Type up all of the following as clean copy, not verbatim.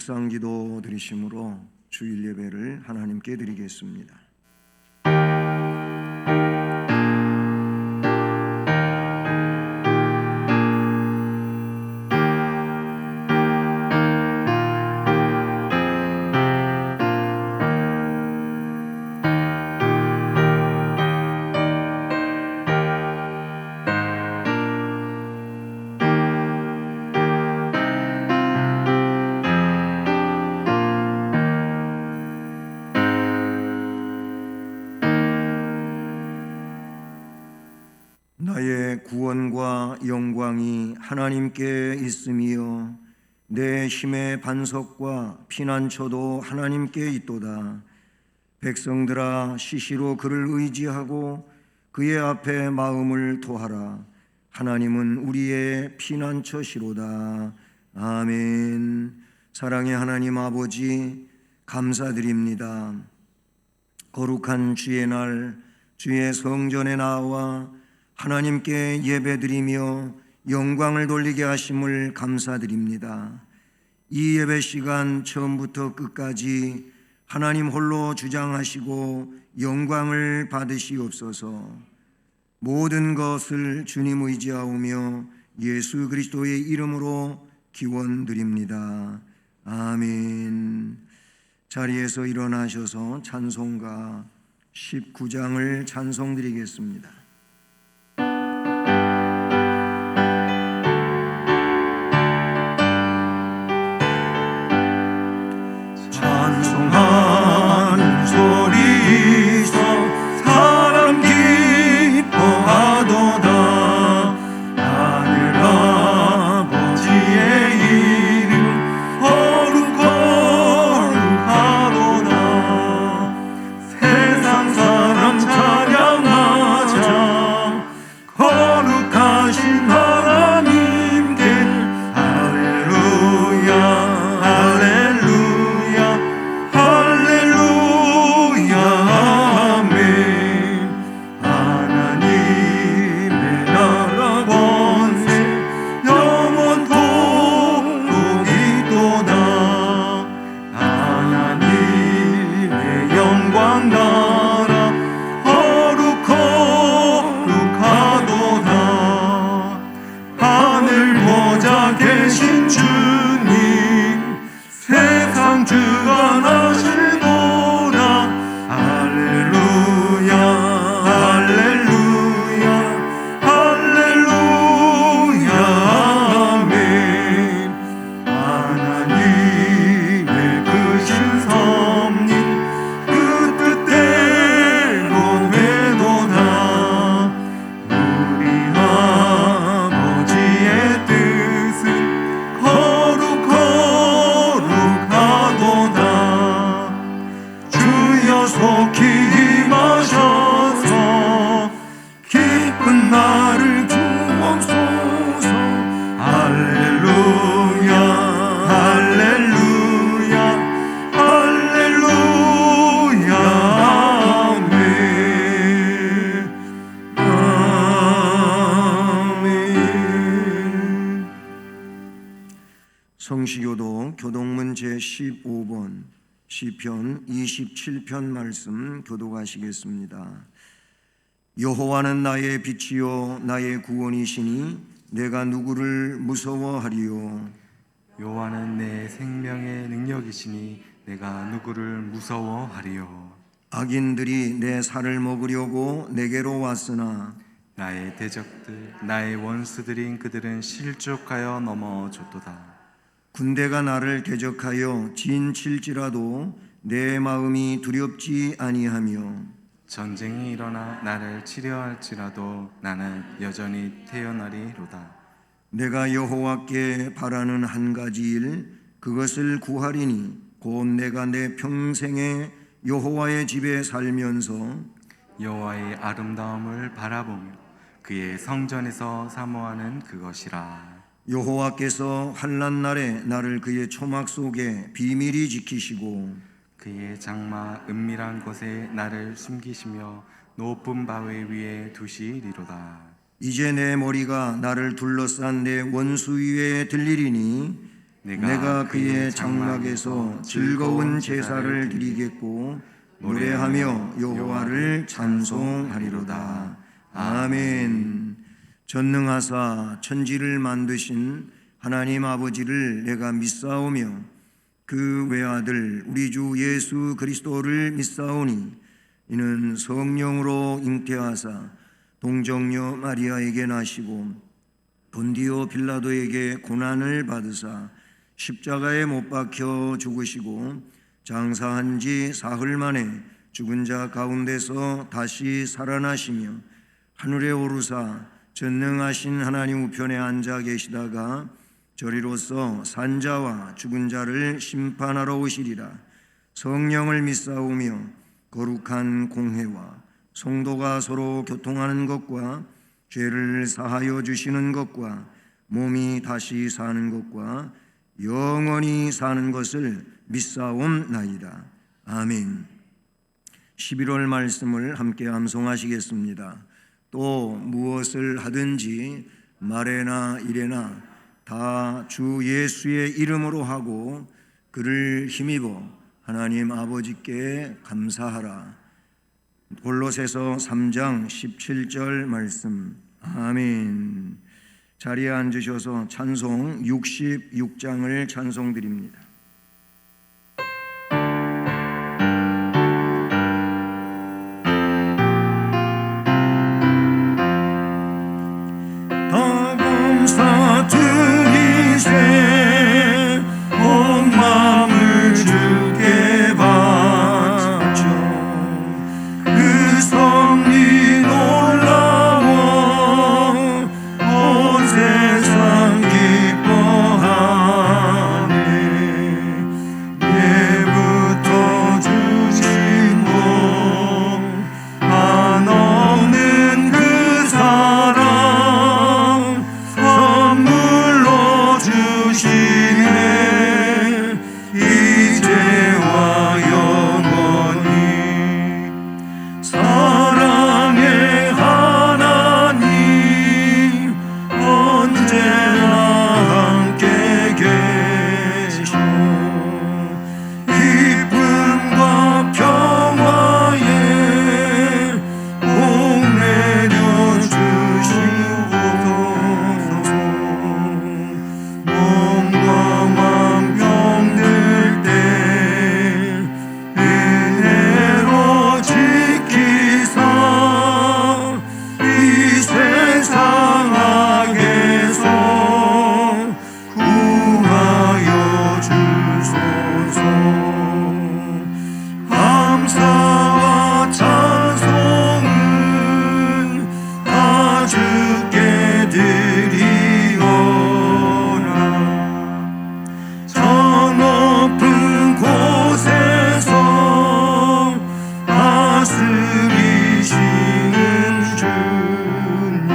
묵상기도 드리심으로 주일 예배를 하나님께 드리겠습니다. 나의 구원과 영광이 하나님께 있으며 내 힘의 반석과 피난처도 하나님께 있도다. 백성들아, 시시로 그를 의지하고 그의 앞에 마음을 토하라. 하나님은 우리의 피난처시로다. 아멘. 사랑의 하나님 아버지, 감사드립니다. 거룩한 주의 날, 주의 성전에 나와 하나님께 예배드리며 영광을 돌리게 하심을 감사드립니다. 이 예배 시간 처음부터 끝까지 하나님 홀로 주장하시고 영광을 받으시옵소서. 모든 것을 주님 의지하오며 예수 그리스도의 이름으로 기원드립니다. 아멘. 자리에서 일어나셔서 찬송가 19장을 찬송드리겠습니다. 찬송하는 소리서 사람 기뻐하도다. 하늘 아버지의 이름 거룩거룩하도다. 세상 사람 찬양하자. 거룩하신 하나님께 할렐루야 할렐루야 할렐루야 아멘. 하나님의 나라 권세 영원토록 있도다. 하나님의 영광 나라 거룩거룩하도다. 하늘 보좌 계신 주님 세상 주관하시도다. 할렐루야 할렐루야 할렐루야 아멘. 하나님의 크신 섭리 그 뜻대로 되도다. 우리 아버지의 뜻은 거룩거룩하도다. 주여 속히 임하셔서 기쁜 날을 주옵소서. 할렐루야 할렐루야 할렐루야 아멘. 아멘. 성시교도 교동문 제15번 시편 27편 말씀 교독하시겠습니다. 여호와는 나의 빛이요 나의 구원이시니 내가 누구를 무서워하리요. 여호와는 내 생명의 능력이시니 내가 누구를 무서워하리요. 악인들이 내 살을 먹으려고 내게로 왔으나 나의 대적들 나의 원수들인 그들은 실족하여 넘어졌도다. 군대가 나를 대적하여 진칠지라도 내 마음이 두렵지 아니하며 전쟁이 일어나 나를 치려할지라도 나는 여전히 태어나리로다. 내가 여호와께 바라는 한 가지 일 그것을 구하리니 곧 내가 내 평생에 여호와의 집에 살면서 여호와의 아름다움을 바라보며 그의 성전에서 사모하는 그것이라. 여호와께서 환난 날에 나를 그의 초막 속에 비밀히 지키시고 그의 장막 은밀한 곳에 나를 숨기시며 높은 바위 위에 두시리로다. 이제 내 머리가 나를 둘러싼 내 원수 위에 들리리니 내가 그의 장막에서 즐거운 제사를 드리겠고 노래하며 여호와를 찬송하리로다. 아멘. 전능하사 천지를 만드신 하나님 아버지를 내가 믿사오며 그 외아들 우리 주 예수 그리스도를 믿사오니 이는 성령으로 잉태하사 동정녀 마리아에게 나시고 본디오 빌라도에게 고난을 받으사 십자가에 못 박혀 죽으시고 장사한 지 사흘 만에 죽은 자 가운데서 다시 살아나시며 하늘에 오르사 전능하신 하나님 우편에 앉아 계시다가 저리로서 산자와 죽은 자를 심판하러 오시리라. 성령을 믿사오며 거룩한 공회와 성도가 서로 교통하는 것과 죄를 사하여 주시는 것과 몸이 다시 사는 것과 영원히 사는 것을 믿사옵나이다. 아멘. 11월 말씀을 함께 암송하시겠습니다. 또 무엇을 하든지 말에나 일에나 다 주 예수의 이름으로 하고 그를 힘입어 하나님 아버지께 감사하라. 골로새서 3장 17절 말씀. 아멘. 자리에 앉으셔서 찬송 66장을 찬송드립니다. 다 감사드리세 온 마음을 주께 바쳐 그 섭리 놀라워 온 세상 기뻐하네. 예부터 주신 복 한없는 그 사랑 선물로 주시네. 이제와 영원히 사랑의 하나님 언제나 함께 계셔. 기쁨과 평화에 복 내려주시옵소서. 몸과 맘 병들 때 은혜로 지키사 이 세상 악에서 구하여 주소서. 감사와 찬송은 다 주께 드리오라. 저 높은 곳에서 다스리시는 주님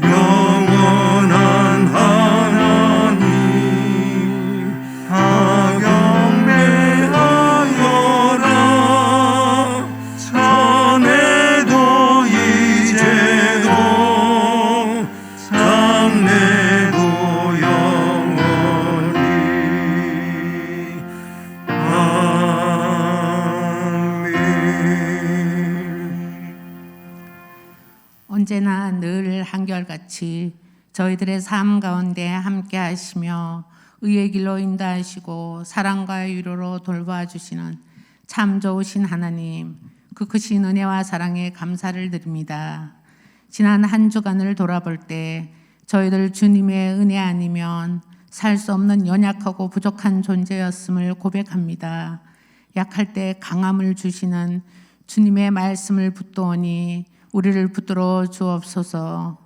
영원한 하나님 다 경배하여라. 전에도 이제도 장래도 영원히 아멘. 언제나 늘 한결같이 저희들의 삶 가운데 함께 하시며 의의 길로 인도하시고 사랑과 위로로 돌봐주시는 참 좋으신 하나님, 그 크신 은혜와 사랑에 감사를 드립니다. 지난 한 주간을 돌아볼 때 저희들 주님의 은혜 아니면 살 수 없는 연약하고 부족한 존재였음을 고백합니다. 약할 때 강함을 주시는 주님의 말씀을 붙들오니 우리를 붙들어 주옵소서.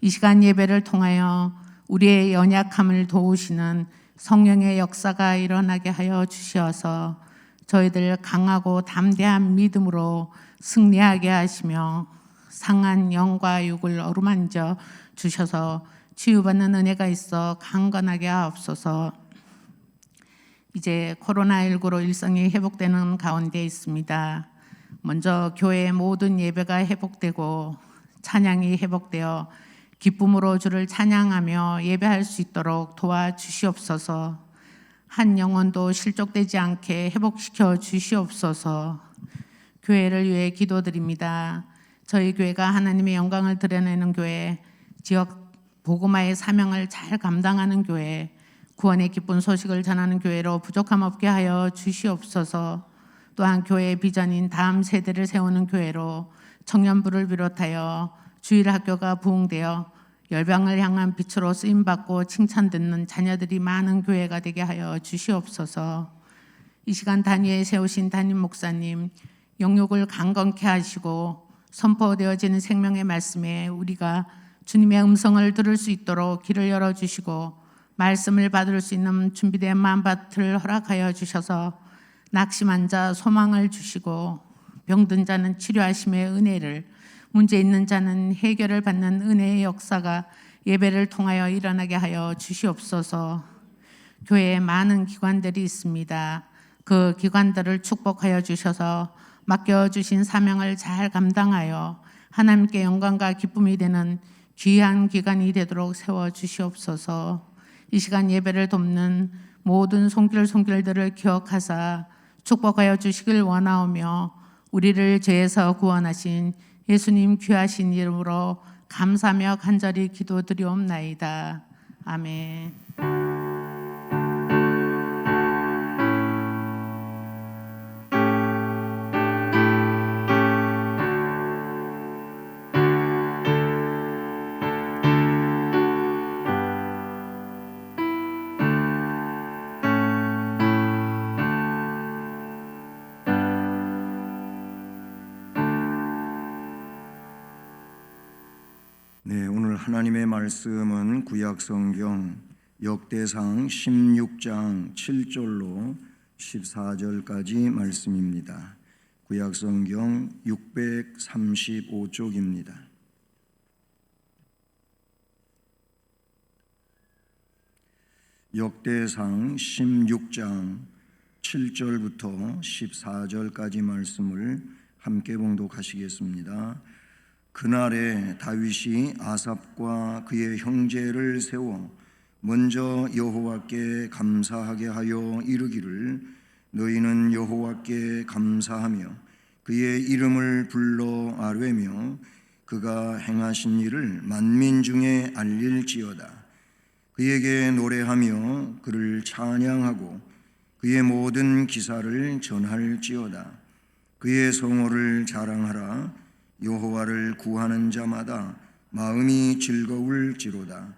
이 시간 예배를 통하여 우리의 연약함을 도우시는 성령의 역사가 일어나게 하여 주시어서 저희들 강하고 담대한 믿음으로 승리하게 하시며 상한 영과 육을 어루만져 주셔서 치유받는 은혜가 있어 강건하게 하옵소서. 이제 코로나19로 일상이 회복되는 가운데 있습니다. 먼저 교회의 모든 예배가 회복되고 찬양이 회복되어 기쁨으로 주를 찬양하며 예배할 수 있도록 도와주시옵소서. 한 영혼도 실족되지 않게 회복시켜 주시옵소서. 교회를 위해 기도드립니다. 저희 교회가 하나님의 영광을 드러내는 교회, 지역 복음화의 사명을 잘 감당하는 교회, 구원의 기쁜 소식을 전하는 교회로 부족함 없게 하여 주시옵소서. 또한 교회의 비전인 다음 세대를 세우는 교회로 청년부를 비롯하여 주일학교가 부흥되어 열방을 향한 빛으로 쓰임받고 칭찬듣는 자녀들이 많은 교회가 되게 하여 주시옵소서. 이 시간 단위에 세우신 담임 목사님, 영육을 강건케 하시고 선포되어지는 생명의 말씀에 우리가 주님의 음성을 들을 수 있도록 길을 열어주시고 말씀을 받을 수 있는 준비된 마음밭을 허락하여 주셔서 낙심한 자 소망을 주시고 병든 자는 치료하심의 은혜를, 문제 있는 자는 해결을 받는 은혜의 역사가 예배를 통하여 일어나게 하여 주시옵소서. 교회에 많은 기관들이 있습니다. 그 기관들을 축복하여 주셔서 맡겨주신 사명을 잘 감당하여 하나님께 영광과 기쁨이 되는 귀한 기관이 되도록 세워주시옵소서. 이 시간 예배를 돕는 모든 손길들을 기억하사 축복하여 주시길 원하오며 우리를 죄에서 구원하신 예수님 귀하신 이름으로 감사하며 간절히 기도드리옵나이다. 아멘. 네, 오늘 하나님의 말씀은 구약성경 역대상 16장 7절로 14절까지 말씀입니다. 구약성경 635쪽입니다. 역대상 16장 7절부터 14절까지 말씀을 함께 봉독하시겠습니다. 그날에 다윗이 아삽과 그의 형제를 세워 먼저 여호와께 감사하게 하여 이르기를, 너희는 여호와께 감사하며 그의 이름을 불러 아뢰며 그가 행하신 일을 만민 중에 알릴지어다. 그에게 노래하며 그를 찬양하고 그의 모든 기사를 전할지어다. 그의 성호를 자랑하라. 여호와를 구하는 자마다 마음이 즐거울지로다.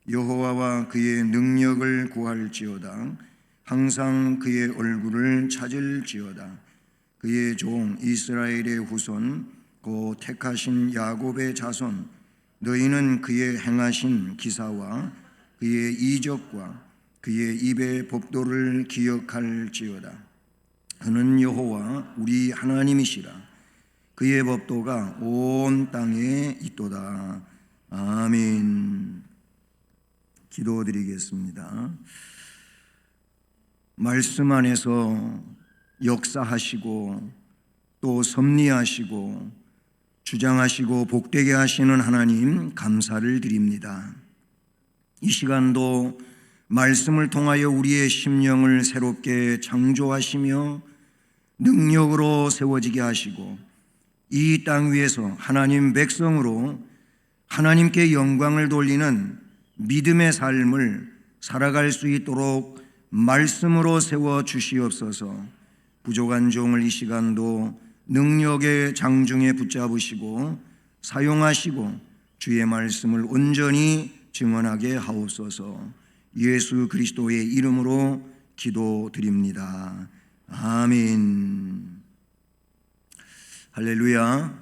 여호와와 그의 능력을 구할지어다. 항상 그의 얼굴을 찾을지어다. 그의 종 이스라엘의 후손 곧 택하신 야곱의 자손, 너희는 그의 행하신 기사와 그의 이적과 그의 입의 법도를 기억할지어다. 그는 여호와 우리 하나님이시라. 그의 법도가 온 땅에 있도다. 아멘. 기도드리겠습니다. 말씀 안에서 역사하시고 또 섭리하시고 주장하시고 복되게 하시는 하나님 감사를 드립니다. 이 시간도 말씀을 통하여 우리의 심령을 새롭게 창조하시며 능력으로 세워지게 하시고 이 땅 위에서 하나님 백성으로 하나님께 영광을 돌리는 믿음의 삶을 살아갈 수 있도록 말씀으로 세워 주시옵소서. 부족한 종을 이 시간도 능력의 장중에 붙잡으시고 사용하시고 주의 말씀을 온전히 증언하게 하옵소서. 예수 그리스도의 이름으로 기도드립니다. 아멘. 할렐루야.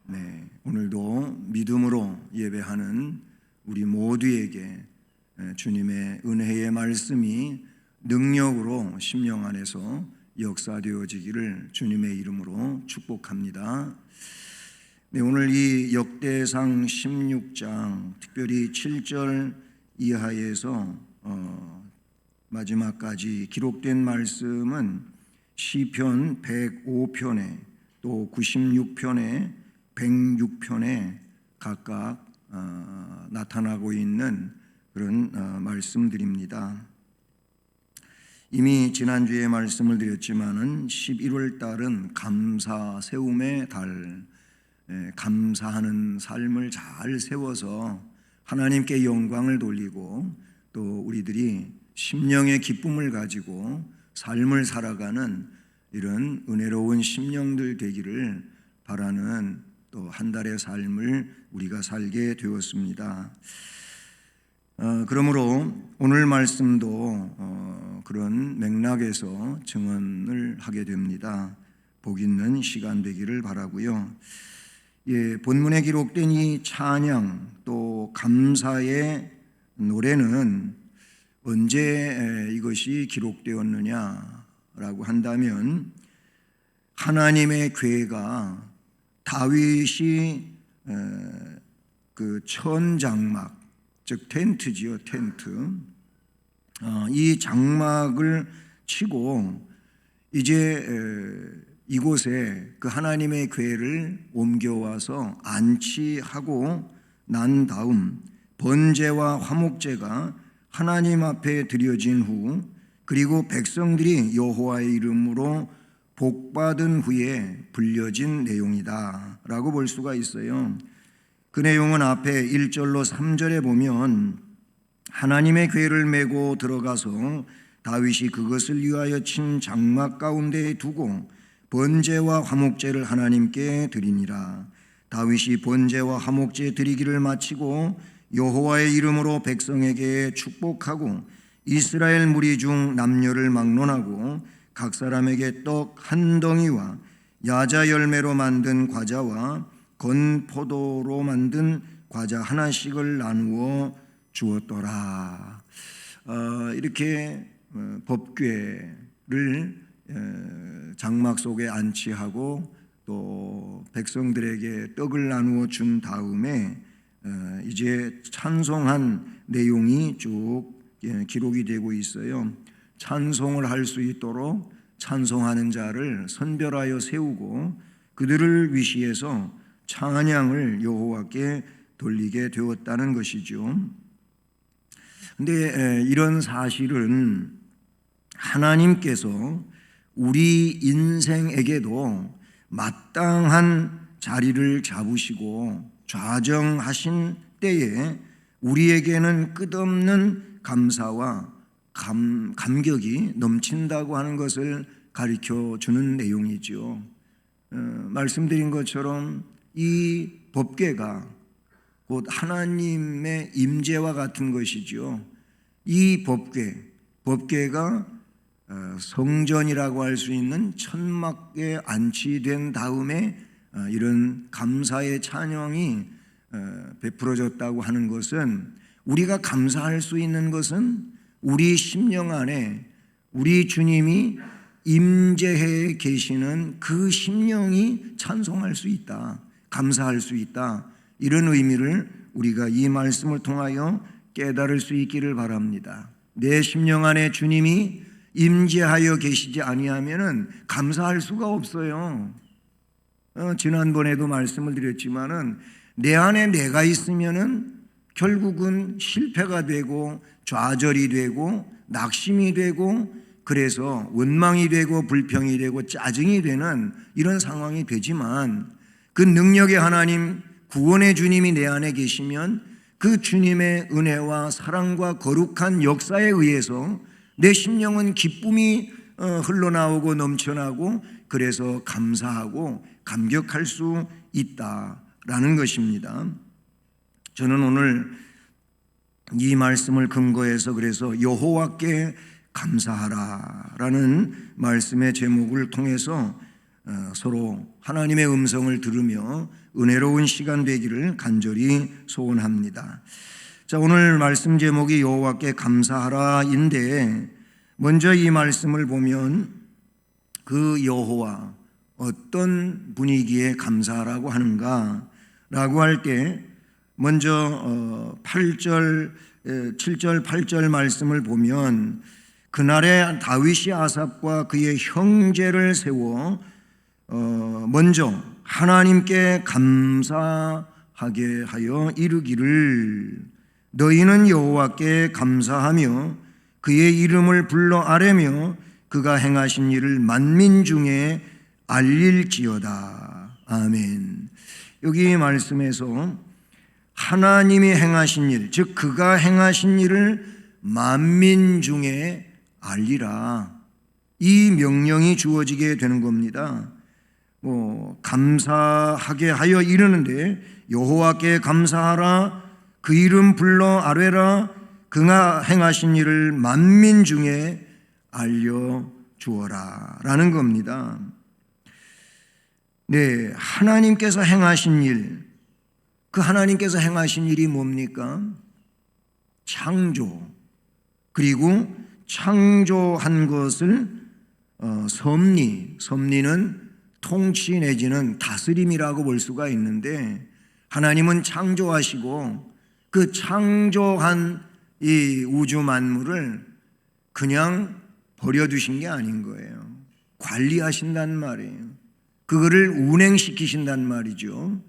네, 오늘도 믿음으로 예배하는 우리 모두에게 주님의 은혜의 말씀이 능력으로 심령 안에서 역사되어지기를 주님의 이름으로 축복합니다. 네, 오늘 이 역대상 16장 특별히 7절 이하에서 마지막까지 기록된 말씀은 시편 105편에 또 96편에 106편에 각각 나타나고 있는 그런 말씀들입니다. 이미 지난주에 말씀을 드렸지만은 11월 달은 감사 세움의 달, 감사하는 삶을 잘 세워서 하나님께 영광을 돌리고 또 우리들이 심령의 기쁨을 가지고 삶을 살아가는 이런 은혜로운 심령들 되기를 바라는 또 한 달의 삶을 우리가 살게 되었습니다. 그러므로 오늘 말씀도 그런 맥락에서 증언을 하게 됩니다. 복 있는 시간 되기를 바라고요. 본문에 기록된 이 찬양 또 감사의 노래는 언제 이것이 기록되었느냐라고 한다면 하나님의 괴가 다윗이 그 천장막 즉 텐트지요, 텐트. 이 장막을 치고 이제 이곳에 그 하나님의 궤를 옮겨와서 안치하고 난 다음 번제와 화목제가 하나님 앞에 드려진 후 그리고 백성들이 여호와의 이름으로 복받은 후에 불려진 내용이다 라고 볼 수가 있어요. 그 내용은 앞에 1절로 3절에 보면 하나님의 궤를 메고 들어가서 다윗이 그것을 위하여 친 장막 가운데에 두고 번제와 화목제를 하나님께 드리니라. 다윗이 번제와 화목제 드리기를 마치고 여호와의 이름으로 백성에게 축복하고 이스라엘 무리 중 남녀를 막론하고 각 사람에게 떡 한 덩이와 야자 열매로 만든 과자와 건포도로 만든 과자 하나씩을 나누어 주었더라. 이렇게 법궤를 장막 속에 안치하고 또 백성들에게 떡을 나누어 준 다음에 이제 찬송한 내용이 쭉 기록이 되고 있어요. 찬송을 할 수 있도록 찬송하는 자를 선별하여 세우고 그들을 위시해서 찬양을 여호와께 돌리게 되었다는 것이죠. 근데 이런 사실은 하나님께서 우리 인생에게도 마땅한 자리를 잡으시고 좌정하신 때에 우리에게는 끝없는 감사와 감격이 넘친다고 하는 것을 가르쳐 주는 내용이죠. 말씀드린 것처럼 이 법궤가 곧 하나님의 임재와 같은 것이죠. 이 법궤가 성전이라고 할 수 있는 천막에 안치된 다음에 이런 감사의 찬양이 베풀어졌다고 하는 것은 우리가 감사할 수 있는 것은 우리 심령 안에 우리 주님이 임재해 계시는 그 심령이 찬송할 수 있다, 감사할 수 있다, 이런 의미를 우리가 이 말씀을 통하여 깨달을 수 있기를 바랍니다. 내 심령 안에 주님이 임재하여 계시지 아니하면은 감사할 수가 없어요. 지난번에도 말씀을 드렸지만은 내 안에 내가 있으면은 결국은 실패가 되고 좌절이 되고 낙심이 되고 그래서 원망이 되고 불평이 되고 짜증이 되는 이런 상황이 되지만 그 능력의 하나님 구원의 주님이 내 안에 계시면 그 주님의 은혜와 사랑과 거룩한 역사에 의해서 내 심령은 기쁨이 흘러나오고 넘쳐나고 그래서 감사하고 감격할 수 있다라는 것입니다. 저는 오늘 이 말씀을 근거해서 그래서 여호와께 감사하라라는 말씀의 제목을 통해서 서로 하나님의 음성을 들으며 은혜로운 시간 되기를 간절히 소원합니다. 자, 오늘 말씀 제목이 여호와께 감사하라인데 먼저 이 말씀을 보면 그 여호와 어떤 분위기에 감사하라고 하는가라고 할 때 먼저 7절 8절 말씀을 보면 그날에 다윗이 아삽과 그의 형제를 세워 먼저 하나님께 감사하라 감사하게 하여 이르기를 너희는 여호와께 감사하며 그의 이름을 불러 아뢰며 그가 행하신 일을 만민 중에 알릴지어다. 아멘. 여기 말씀에서 하나님이 행하신 일, 즉 그가 행하신 일을 만민 중에 알리라, 이 명령이 주어지게 되는 겁니다. 감사하게 하여 이르는데 여호와께 감사하라, 그 이름 불러 아뢰라, 그가 행하신 일을 만민 중에 알려주어라 라는 겁니다. 네, 하나님께서 행하신 일, 그 하나님께서 행하신 일이 뭡니까? 창조, 그리고 창조한 것을 섭리는 통치 내지는 다스림이라고 볼 수가 있는데, 하나님은 창조하시고 그 창조한 이 우주 만물을 그냥 버려두신 게 아닌 거예요. 관리하신단 말이에요. 그거를 운행시키신단 말이죠.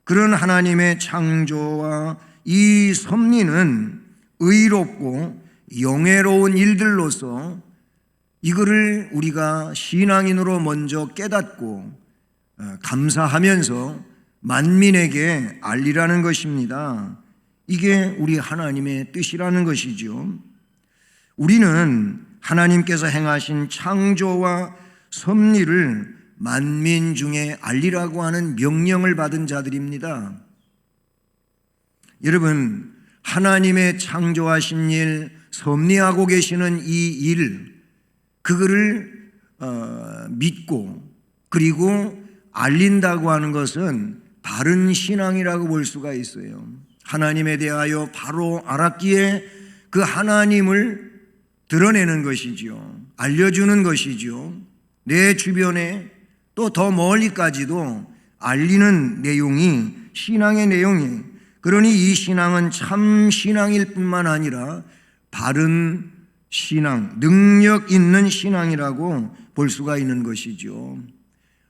그런 하나님의 창조와 이 섭리는 의롭고 영예로운 일들로서 이거를 우리가 신앙인으로 먼저 깨닫고 감사하면서 만민에게 알리라는 것입니다. 이게 우리 하나님의 뜻이라는 것이죠. 우리는 하나님께서 행하신 창조와 섭리를 만민 중에 알리라고 하는 명령을 받은 자들입니다. 여러분, 하나님의 창조하신 일, 섭리하고 계시는 이 일, 그거를 믿고 그리고 알린다고 하는 것은 바른 신앙이라고 볼 수가 있어요. 하나님에 대하여 바로 알았기에 그 하나님을 드러내는 것이지요. 알려주는 것이지요. 내 주변에 또 더 멀리까지도 알리는 내용이 신앙의 내용이에요. 그러니 이 신앙은 참 신앙일 뿐만 아니라 바른 신앙, 능력 있는 신앙이라고 볼 수가 있는 것이죠.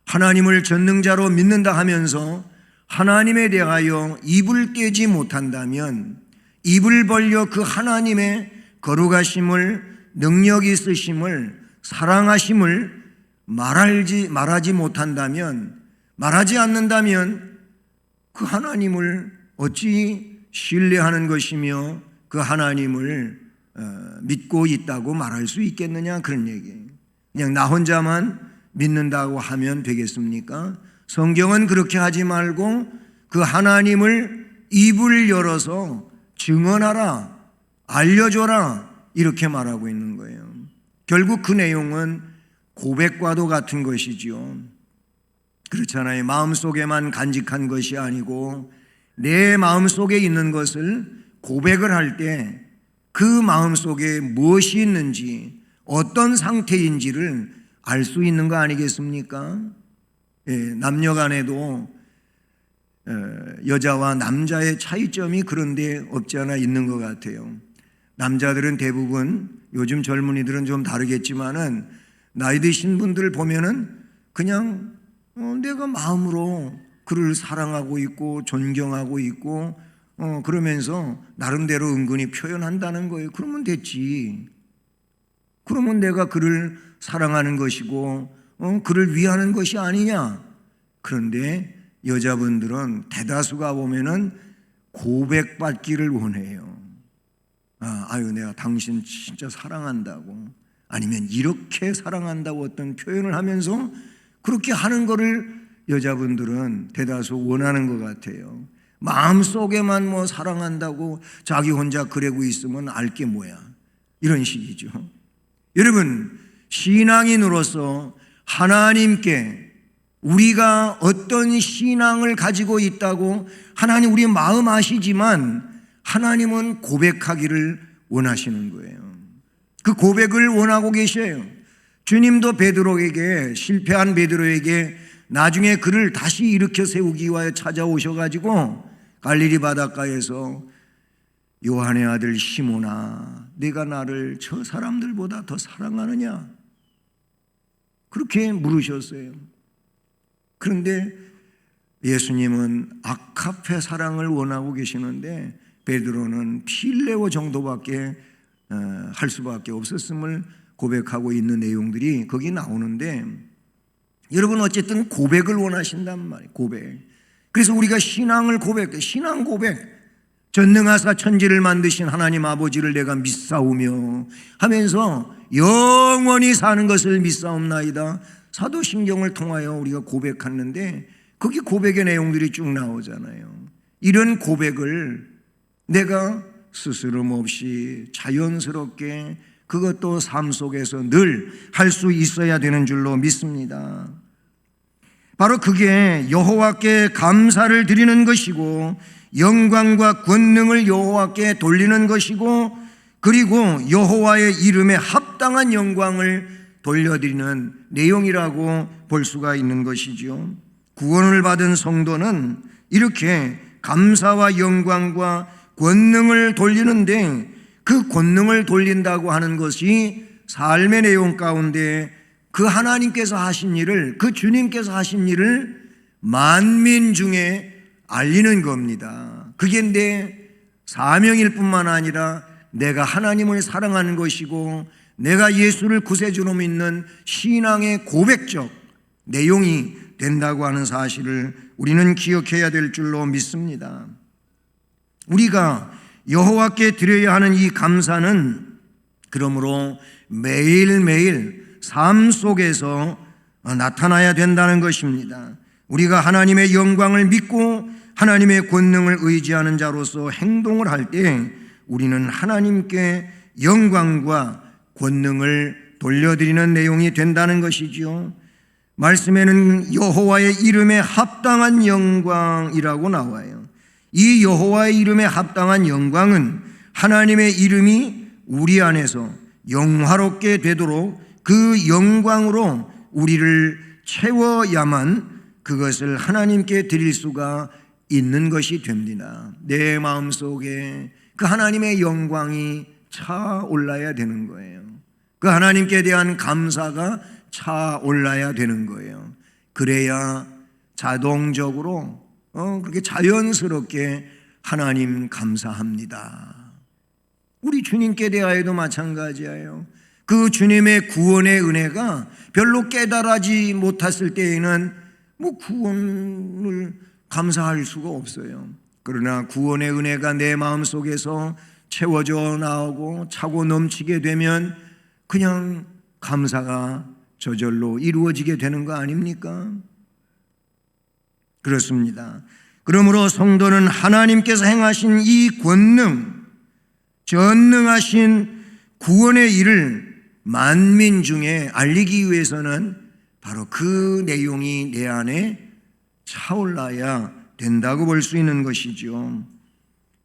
하나님을 전능자로 믿는다 하면서 하나님에 대하여 입을 떼지 못한다면, 입을 벌려 그 하나님의 거룩하심을, 능력 있으심을, 사랑하심을 말하지 못한다면, 말하지 않는다면 그 하나님을 어찌 신뢰하는 것이며 그 하나님을 믿고 있다고 말할 수 있겠느냐, 그런 얘기예요. 그냥 나 혼자만 믿는다고 하면 되겠습니까? 성경은 그렇게 하지 말고 그 하나님을 입을 열어서 증언하라, 알려줘라, 이렇게 말하고 있는 거예요. 결국 그 내용은 고백과도 같은 것이지요. 그렇잖아요. 마음속에만 간직한 것이 아니고 내 마음속에 있는 것을 고백을 할 때 그 마음속에 무엇이 있는지, 어떤 상태인지를 알 수 있는 거 아니겠습니까? 남녀 간에도 여자와 남자의 차이점이 그런데 없지 않아 있는 것 같아요. 남자들은 대부분, 요즘 젊은이들은 좀 다르겠지만은 나이 드신 분들 보면은 그냥 내가 마음으로 그를 사랑하고 있고 존경하고 있고 그러면서 나름대로 은근히 표현한다는 거예요. 그러면 됐지. 그러면 내가 그를 사랑하는 것이고 그를 위하는 것이 아니냐. 그런데 여자분들은 대다수가 보면은 고백받기를 원해요. 아유, 내가 당신 진짜 사랑한다고, 아니면 이렇게 사랑한다고 어떤 표현을 하면서 그렇게 하는 거를 여자분들은 대다수 원하는 것 같아요. 마음속에만 뭐 사랑한다고 자기 혼자 그러고 있으면 알게 뭐야, 이런 식이죠. 여러분, 신앙인으로서 하나님께 우리가 어떤 신앙을 가지고 있다고 하나님 우리 마음 아시지만 하나님은 고백하기를 원하시는 거예요. 그 고백을 원하고 계셔요. 주님도 베드로에게, 실패한 베드로에게 나중에 그를 다시 일으켜 세우기 위하여 찾아오셔가지고 갈릴리 바닷가에서 요한의 아들 시몬아, 네가 나를 저 사람들보다 더 사랑하느냐, 그렇게 물으셨어요. 그런데 예수님은 아카페 사랑을 원하고 계시는데 베드로는 필레오 정도밖에 할 수밖에 없었음을 고백하고 있는 내용들이 거기 나오는데, 여러분 어쨌든 고백을 원하신단 말이에요. 고백. 그래서 우리가 신앙을 고백해. 신앙 고백. 전능하사 천지를 만드신 하나님 아버지를 내가 믿사오며 하면서 영원히 사는 것을 믿사옵나이다. 사도신경을 통하여 우리가 고백하는데 거기 고백의 내용들이 쭉 나오잖아요. 이런 고백을 내가 스스럼 없이 자연스럽게, 그것도 삶 속에서 늘 할 수 있어야 되는 줄로 믿습니다. 바로 그게 여호와께 감사를 드리는 것이고, 영광과 권능을 여호와께 돌리는 것이고, 그리고 여호와의 이름에 합당한 영광을 돌려드리는 내용이라고 볼 수가 있는 것이죠. 구원을 받은 성도는 이렇게 감사와 영광과 권능을 돌리는데, 그 권능을 돌린다고 하는 것이 삶의 내용 가운데 그 하나님께서 하신 일을, 그 주님께서 하신 일을 만민 중에 알리는 겁니다. 그게 내 사명일 뿐만 아니라 내가 하나님을 사랑하는 것이고, 내가 예수를 구세주로 믿는 신앙의 고백적 내용이 된다고 하는 사실을 우리는 기억해야 될 줄로 믿습니다. 우리가 여호와께 드려야 하는 이 감사는 그러므로 매일매일 삶 속에서 나타나야 된다는 것입니다. 우리가 하나님의 영광을 믿고 하나님의 권능을 의지하는 자로서 행동을 할 때 우리는 하나님께 영광과 권능을 돌려드리는 내용이 된다는 것이죠. 말씀에는 여호와의 이름에 합당한 영광이라고 나와요. 이 여호와의 이름에 합당한 영광은 하나님의 이름이 우리 안에서 영화롭게 되도록 그 영광으로 우리를 채워야만 그것을 하나님께 드릴 수가 있는 것이 됩니다. 내 마음속에 그 하나님의 영광이 차올라야 되는 거예요. 그 하나님께 대한 감사가 차올라야 되는 거예요. 그래야 자동적으로 그렇게 자연스럽게 하나님 감사합니다. 우리 주님께 대하여도 마찬가지예요. 그 주님의 구원의 은혜가 별로 깨달아지 못했을 때에는 구원을 감사할 수가 없어요. 그러나 구원의 은혜가 내 마음속에서 채워져 나오고 차고 넘치게 되면 그냥 감사가 저절로 이루어지게 되는 거 아닙니까? 그렇습니다. 그러므로 성도는 하나님께서 행하신 이 권능, 전능하신 구원의 일을 만민 중에 알리기 위해서는 바로 그 내용이 내 안에 차올라야 된다고 볼 수 있는 것이죠.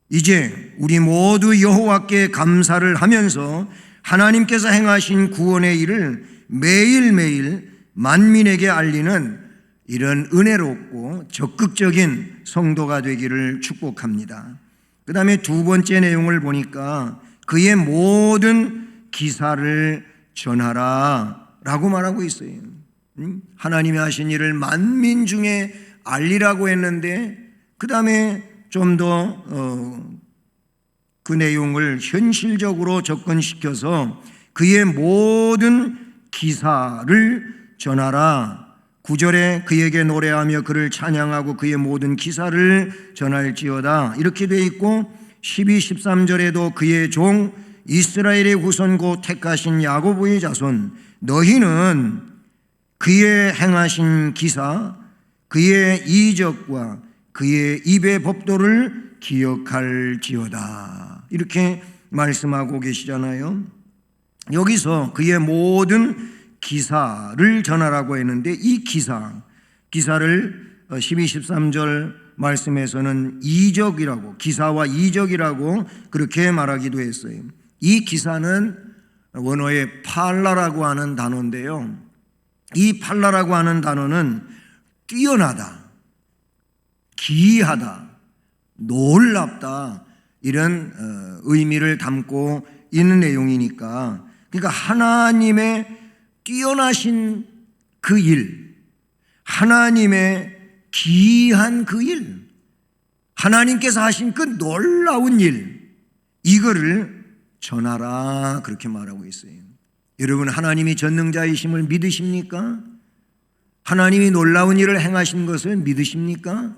이제 우리 모두 여호와께 감사를 하면서 하나님께서 행하신 구원의 일을 매일매일 만민에게 알리는 이런 은혜롭고 적극적인 성도가 되기를 축복합니다. 그 다음에 두 번째 내용을 보니까 그의 모든 기사를 전하라 라고 말하고 있어요. 하나님이 하신 일을 만민 중에 알리라고 했는데, 그 다음에 좀 더 그 내용을 현실적으로 접근시켜서 그의 모든 기사를 전하라. 9절에 그에게 노래하며 그를 찬양하고 그의 모든 기사를 전할지어다 이렇게 되어 있고, 12, 13절에도 그의 종 이스라엘의 후손 곧 택하신 야고보의 자손 너희는 그의 행하신 기사, 그의 이적과 그의 입의 법도를 기억할지어다 이렇게 말씀하고 계시잖아요. 여기서 그의 모든 기사를 전하라고 했는데, 이 기사를 12, 13절 말씀에서는 이적이라고, 기사와 이적이라고 그렇게 말하기도 했어요. 이 기사는 원어의 팔라라고 하는 단어인데요, 이 팔라라고 하는 단어는 뛰어나다, 기이하다, 놀랍다 이런 의미를 담고 있는 내용이니까, 그러니까 하나님의 뛰어나신 그 일, 하나님의 기이한 그 일, 하나님께서 하신 그 놀라운 일, 이거를 전하라 그렇게 말하고 있어요. 여러분, 하나님이 전능자이심을 믿으십니까? 하나님이 놀라운 일을 행하신 것을 믿으십니까?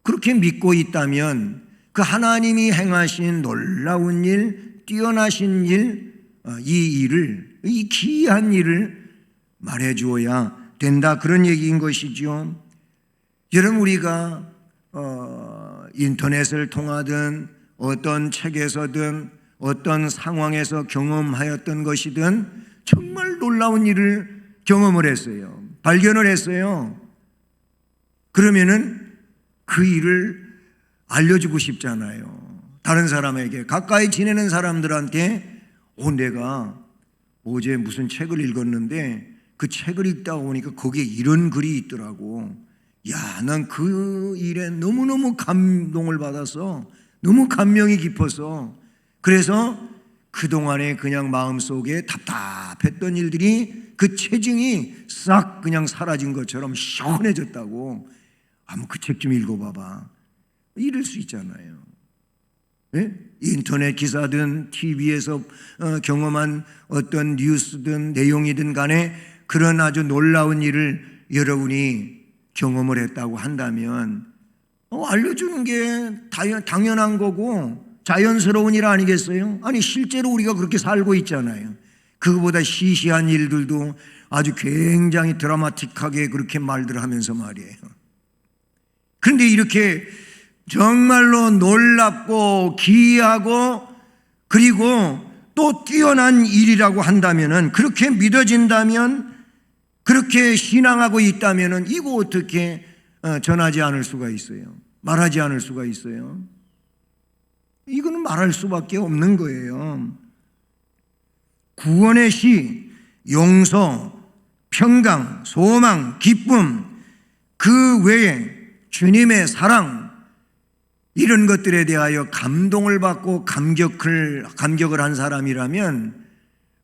그렇게 믿고 있다면 그 하나님이 행하신 놀라운 일, 뛰어나신 일, 이 일을, 이 기이한 일을 말해 주어야 된다, 그런 얘기인 것이죠. 여러분, 우리가 인터넷을 통하든 어떤 책에서든 어떤 상황에서 경험하였던 것이든 정말 놀라운 일을 경험을 했어요. 발견을 했어요. 그러면은 그 일을 알려주고 싶잖아요. 다른 사람에게, 가까이 지내는 사람들한테 내가 어제 무슨 책을 읽었는데 그 책을 읽다 보니까 거기에 이런 글이 있더라고. 야, 난 그 일에 너무너무 감동을 받아서 너무 감명이 깊어서, 그래서 그동안에 그냥 마음속에 답답했던 일들이, 그 체증이 싹 그냥 사라진 것처럼 시원해졌다고. 한번 그 책 좀 읽어봐봐. 이럴 수 있잖아요. 예? 인터넷 기사든 TV에서 경험한 어떤 뉴스든 내용이든 간에 그런 아주 놀라운 일을 여러분이 경험을 했다고 한다면 알려주는 게 당연한 거고 자연스러운 일 아니겠어요? 아니, 실제로 우리가 그렇게 살고 있잖아요. 그거보다 시시한 일들도 아주 굉장히 드라마틱하게 그렇게 말들 하면서 말이에요. 그런데 이렇게 정말로 놀랍고 기이하고 그리고 또 뛰어난 일이라고 한다면은, 그렇게 믿어진다면, 그렇게 신앙하고 있다면은 이거 어떻게 전하지 않을 수가 있어요? 말하지 않을 수가 있어요? 이거는 말할 수밖에 없는 거예요. 구원의 시, 용서, 평강, 소망, 기쁨, 그 외에 주님의 사랑, 이런 것들에 대하여 감동을 받고 감격을 한 사람이라면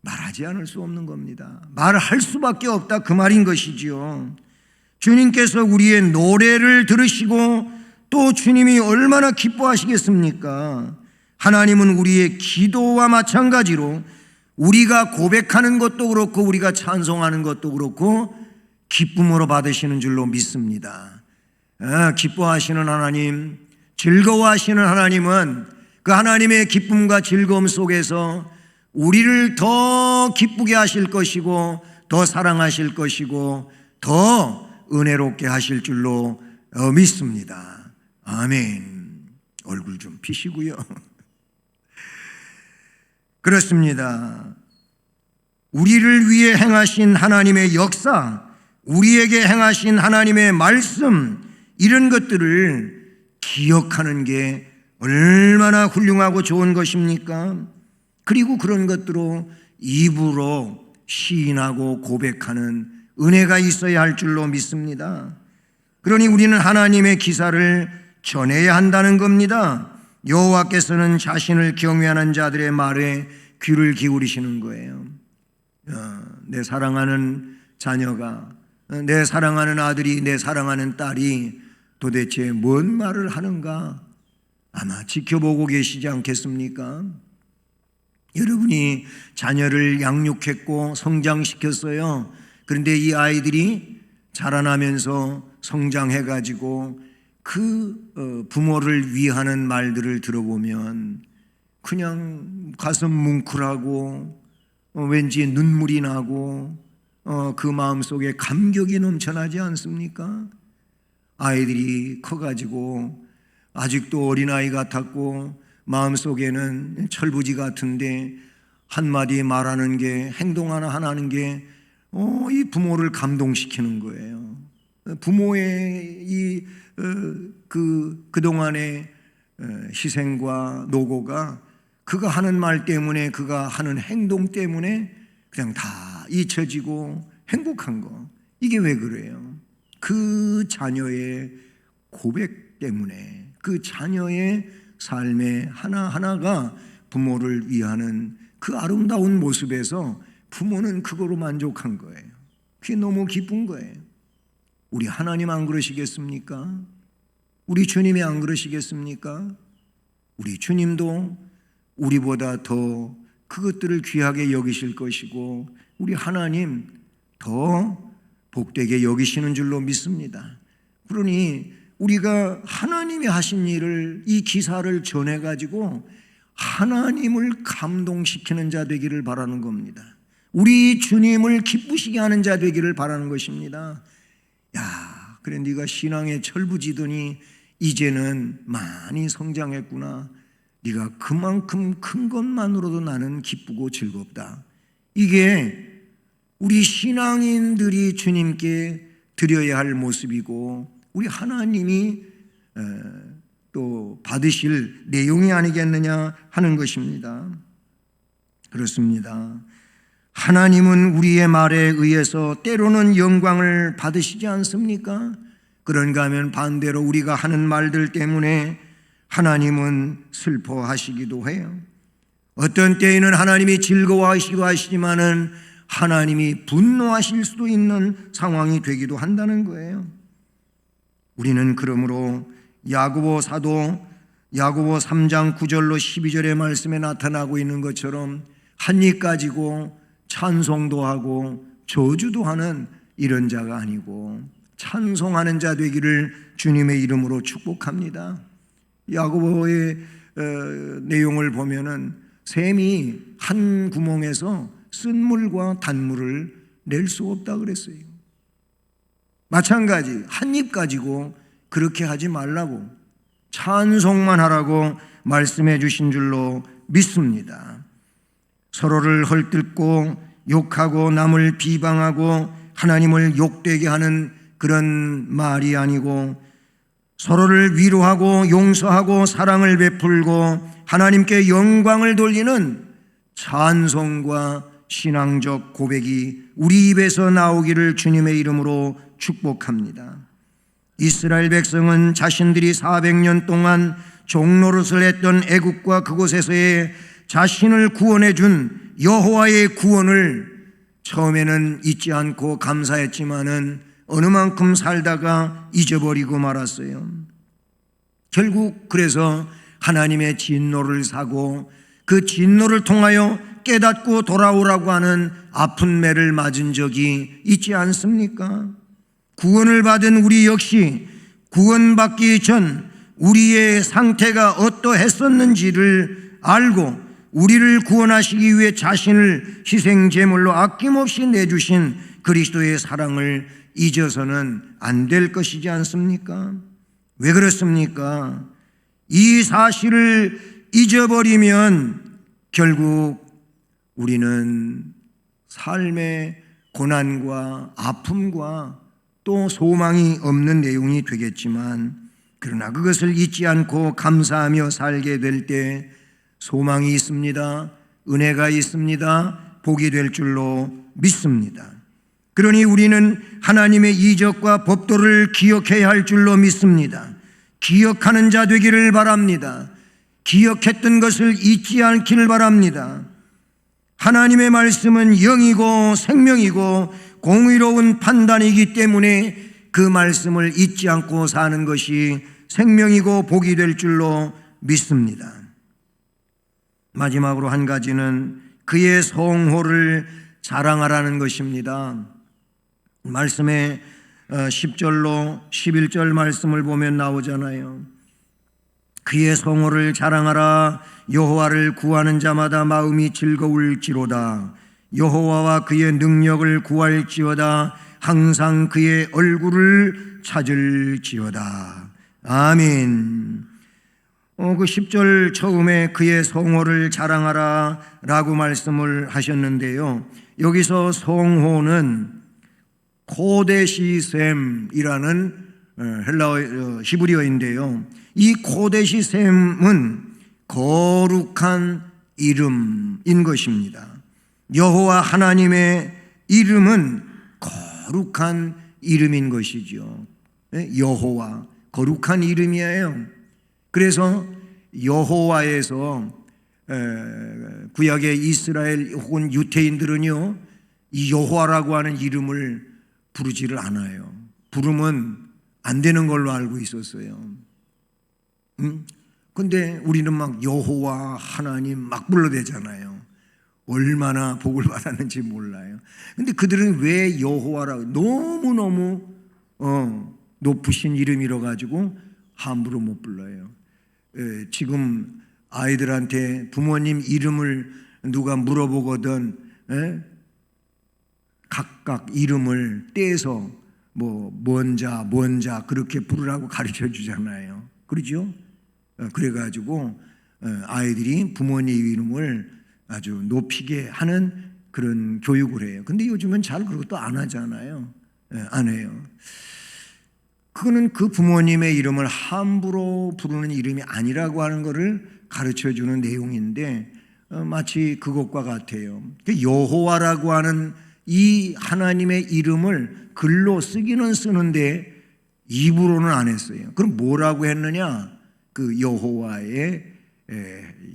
말하지 않을 수 없는 겁니다. 말할 수밖에 없다, 그 말인 것이지요. 주님께서 우리의 노래를 들으시고 또 주님이 얼마나 기뻐하시겠습니까? 하나님은 우리의 기도와 마찬가지로 우리가 고백하는 것도 그렇고 우리가 찬송하는 것도 그렇고 기쁨으로 받으시는 줄로 믿습니다. 기뻐하시는 하나님, 즐거워하시는 하나님은 그 하나님의 기쁨과 즐거움 속에서 우리를 더 기쁘게 하실 것이고 더 사랑하실 것이고 더 은혜롭게 하실 줄로 믿습니다. 아멘. 얼굴 좀 피시고요. 그렇습니다. 우리를 위해 행하신 하나님의 역사, 우리에게 행하신 하나님의 말씀, 이런 것들을 기억하는 게 얼마나 훌륭하고 좋은 것입니까? 그리고 그런 것들로 입으로 시인하고 고백하는 은혜가 있어야 할 줄로 믿습니다. 그러니 우리는 하나님의 기사를 전해야 한다는 겁니다. 여호와께서는 자신을 경외하는 자들의 말에 귀를 기울이시는 거예요. 내 사랑하는 자녀가, 내 사랑하는 아들이, 내 사랑하는 딸이 도대체 뭔 말을 하는가 아마 지켜보고 계시지 않겠습니까? 여러분이 자녀를 양육했고 성장시켰어요. 그런데 이 아이들이 자라나면서 성장해가지고 그 부모를 위하는 말들을 들어보면 그냥 가슴 뭉클하고 왠지 눈물이 나고 그 마음속에 감격이 넘쳐나지 않습니까? 아이들이 커가지고 아직도 어린아이 같았고 마음속에는 철부지 같은데 한마디 말하는 게, 행동 하나 하는 게 이 부모를 감동시키는 거예요. 부모의 그동안의 희생과 노고가 그가 하는 말 때문에, 그가 하는 행동 때문에 그냥 다 잊혀지고 행복한 거. 이게 왜 그래요? 그 자녀의 고백 때문에, 그 자녀의 삶의 하나하나가 부모를 위하는 그 아름다운 모습에서 부모는 그거로 만족한 거예요. 그게 너무 기쁜 거예요. 우리 하나님 안 그러시겠습니까? 우리 주님이 안 그러시겠습니까? 우리 주님도 우리보다 더 그것들을 귀하게 여기실 것이고 우리 하나님 더 복되게 여기시는 줄로 믿습니다. 그러니 우리가 하나님이 하신 일을, 이 기사를 전해가지고 하나님을 감동시키는 자 되기를 바라는 겁니다. 우리 주님을 기쁘시게 하는 자 되기를 바라는 것입니다. 야, 그래 네가 신앙에 철부지더니 이제는 많이 성장했구나. 네가 그만큼 큰 것만으로도 나는 기쁘고 즐겁다. 이게 우리 신앙인들이 주님께 드려야 할 모습이고 우리 하나님이 또 받으실 내용이 아니겠느냐 하는 것입니다. 그렇습니다. 하나님은 우리의 말에 의해서 때로는 영광을 받으시지 않습니까? 그런가 하면 반대로 우리가 하는 말들 때문에 하나님은 슬퍼하시기도 해요. 어떤 때에는 하나님이 즐거워하시기도 하시지만은 하나님이 분노하실 수도 있는 상황이 되기도 한다는 거예요. 우리는 그러므로 야고보 사도 야고보 3장 9절로 12절의 말씀에 나타나고 있는 것처럼 한 입 가지고 찬송도 하고 저주도 하는 이런 자가 아니고 찬송하는 자 되기를 주님의 이름으로 축복합니다. 야고보의 내용을 보면은 샘이 한 구멍에서 쓴물과 단물을 낼 수 없다 그랬어요. 마찬가지 한 입 가지고 그렇게 하지 말라고 찬송만 하라고 말씀해 주신 줄로 믿습니다. 서로를 헐뜯고 욕하고 남을 비방하고 하나님을 욕되게 하는 그런 말이 아니고 서로를 위로하고 용서하고 사랑을 베풀고 하나님께 영광을 돌리는 찬송과 신앙적 고백이 우리 입에서 나오기를 주님의 이름으로 축복합니다. 이스라엘 백성은 자신들이 400년 동안 종노릇을 했던 애국과 그곳에서의 자신을 구원해 준 여호와의 구원을 처음에는 잊지 않고 감사했지만은 어느 만큼 살다가 잊어버리고 말았어요. 결국 그래서 하나님의 진노를 사고 그 진노를 통하여 깨닫고 돌아오라고 하는 아픈 매를 맞은 적이 있지 않습니까? 구원을 받은 우리 역시 구원받기 전 우리의 상태가 어떠했었는지를 알고 우리를 구원하시기 위해 자신을 희생제물로 아낌없이 내주신 그리스도의 사랑을 잊어서는 안 될 것이지 않습니까? 왜 그렇습니까? 이 사실을 잊어버리면 결국 우리는 삶의 고난과 아픔과 또 소망이 없는 내용이 되겠지만 그러나 그것을 잊지 않고 감사하며 살게 될 때 소망이 있습니다. 은혜가 있습니다. 복이 될 줄로 믿습니다. 그러니 우리는 하나님의 이적과 법도를 기억해야 할 줄로 믿습니다. 기억하는 자 되기를 바랍니다. 기억했던 것을 잊지 않기를 바랍니다. 하나님의 말씀은 영이고 생명이고 공의로운 판단이기 때문에 그 말씀을 잊지 않고 사는 것이 생명이고 복이 될 줄로 믿습니다. 마지막으로 한 가지는 그의 성호를 자랑하라는 것입니다. 말씀에 10절로 11절 말씀을 보면 나오잖아요. 그의 성호를 자랑하라. 여호와를 구하는 자마다 마음이 즐거울지로다. 여호와와 그의 능력을 구할지어다. 항상 그의 얼굴을 찾을지어다. 아멘. 그 10절 처음에 그의 성호를 자랑하라 라고 말씀을 하셨는데요. 여기서 성호는 코데시셈이라는 헬라어 히브리어인데요. 이 코데시셈은 거룩한 이름인 것입니다. 여호와 하나님의 이름은 거룩한 이름인 것이죠. 여호와 거룩한 이름이에요. 그래서 여호와에서 구약의 이스라엘 혹은 유태인들은요 이 여호와라고 하는 이름을 부르지를 않아요. 부르면 안 되는 걸로 알고 있었어요. 근데 우리는 막 여호와 하나님 막 불러대잖아요. 얼마나 복을 받았는지 몰라요. 근데 그들은 왜 여호와라고 너무너무 높으신 이름이라 가지고 함부로 못 불러요. 지금 아이들한테 부모님 이름을 누가 물어보거든 각각 이름을 떼서 뭐 뭔자 그렇게 부르라고 가르쳐 주잖아요. 그렇죠? 그래가지고 아이들이 부모님 이름을 아주 높이게 하는 그런 교육을 해요. 근데 요즘은 잘 그것도 안 하잖아요. 안 해요. 그거는 그 부모님의 이름을 함부로 부르는 이름이 아니라고 하는 것을 가르쳐 주는 내용인데 마치 그것과 같아요. 여호와라고 하는 이 하나님의 이름을 글로 쓰기는 쓰는데 입으로는 안 했어요. 그럼 뭐라고 했느냐? 그 여호와의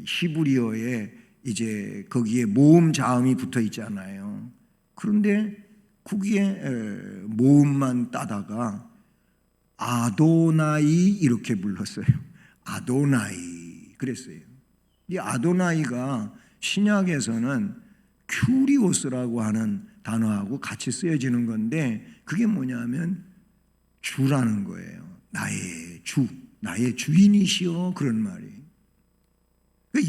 히브리어에 이제 거기에 모음 자음이 붙어 있잖아요. 그런데 거기에 모음만 따다가 아도나이 이렇게 불렀어요. 아도나이 그랬어요. 이 아도나이가 신약에서는 큐리오스라고 하는 단어하고 같이 쓰여지는 건데 그게 뭐냐면 주라는 거예요. 나의 주, 나의 주인이시여 그런 말이에요.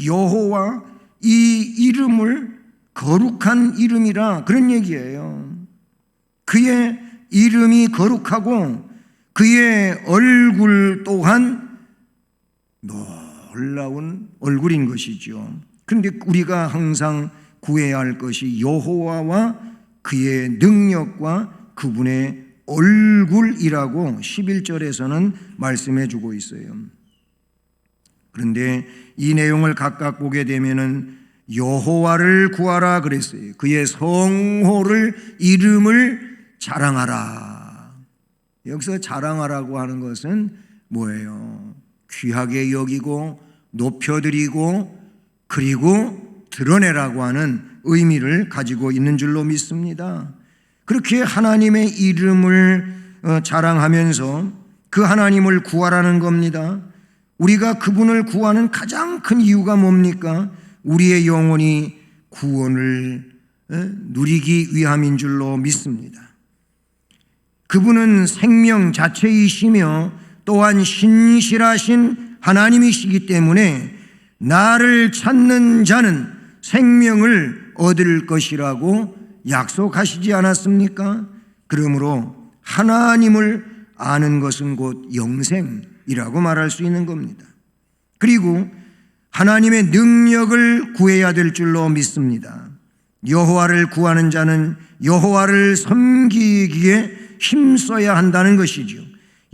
여호와 이 이름을 거룩한 이름이라 그런 얘기예요. 그의 이름이 거룩하고 그의 얼굴 또한 놀라운 얼굴인 것이죠. 그런데 우리가 항상 구해야 할 것이 여호와와 그의 능력과 그분의 얼굴이라고 11절에서는 말씀해 주고 있어요. 그런데 이 내용을 각각 보게 되면은 여호와를 구하라 그랬어요. 그의 성호를 이름을 자랑하라. 여기서 자랑하라고 하는 것은 뭐예요? 귀하게 여기고 높여드리고 그리고 드러내라고 하는 의미를 가지고 있는 줄로 믿습니다. 그렇게 하나님의 이름을 자랑하면서 그 하나님을 구하라는 겁니다. 우리가 그분을 구하는 가장 큰 이유가 뭡니까? 우리의 영혼이 구원을 누리기 위함인 줄로 믿습니다. 그분은 생명 자체이시며 또한 신실하신 하나님이시기 때문에 나를 찾는 자는 생명을 얻을 것이라고 약속하시지 않았습니까? 그러므로 하나님을 아는 것은 곧 영생이라고 말할 수 있는 겁니다. 그리고 하나님의 능력을 구해야 될 줄로 믿습니다. 여호와를 구하는 자는 여호와를 섬기기에 힘써야 한다는 것이죠.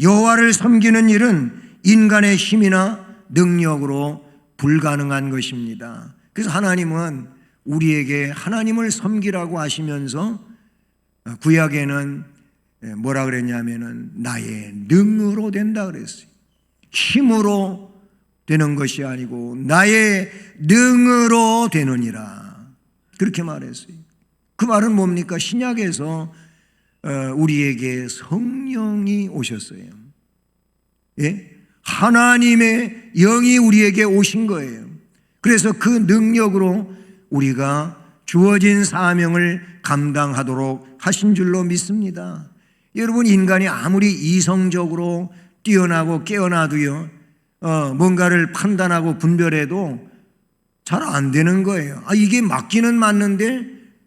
여호와를 섬기는 일은 인간의 힘이나 능력으로 불가능한 것입니다. 그래서 하나님은 우리에게 하나님을 섬기라고 하시면서 구약에는 뭐라 그랬냐면은 나의 능으로 된다 그랬어요. 힘으로 되는 것이 아니고 나의 능으로 되느니라 그렇게 말했어요. 그 말은 뭡니까? 신약에서 우리에게 성령이 오셨어요. 예? 하나님의 영이 우리에게 오신 거예요. 그래서 그 능력으로 우리가 주어진 사명을 감당하도록 하신 줄로 믿습니다. 여러분, 인간이 아무리 이성적으로 뛰어나고 깨어나도요, 뭔가를 판단하고 분별해도 잘 안 되는 거예요. 이게 맞기는 맞는데